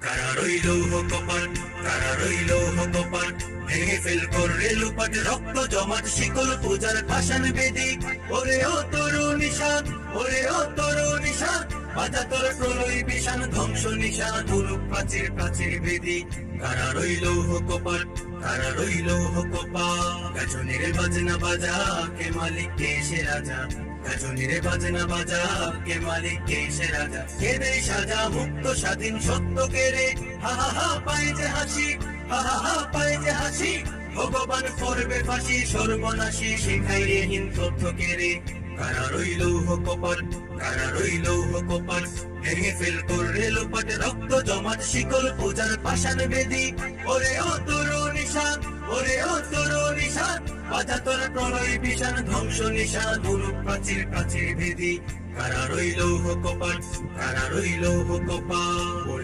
কারা রইল কপাট, কারা রইল কপাট, ভেঙে ফেল করলে লুপাট, রক্ত জমাট শিকল পূজার পাষাণ বেদি। ওরে ও তরু নিশান, ওরে ও তরু নিশান, বাজা তোর প্রলয় বিশান, ধ্বংস নিশান, মুলুক প্রাচীর প্রাচীর বেদি। কারা রইল কপাট, কারা রইল কপাট, গাছনের বাজনা বাজা, কে মালিক কে সে রাজা। গাছনের বাজনা বাজা, কে মালিক কে সে রাজা। কে দেয় সাজা মুক্ত স্বাধীন সত্য কেড়ে, হা হা হা পায় যে হাসি, হা হা হা পায় যে হাসি। ভগবান করবে ফাঁসি, সর্বনাশী শিখাই রে হীন তথ্য কেড়ে। কারা রইল কপাট, কারা রইল কপাট, ভেঙে ফেল করলে লোপাট, রক্ত জমাট শিকল পূজার পাষাণ বেদি। ওরে ও তরু নিশান, ওরে ও তরু নিশান, বাজা তোর প্রলয় বিশান, ধ্বংস নিশান, মুলুক প্রাচীর প্রাচীর ভেদি। কারা রইল কপাট, কারা রইল কপাট।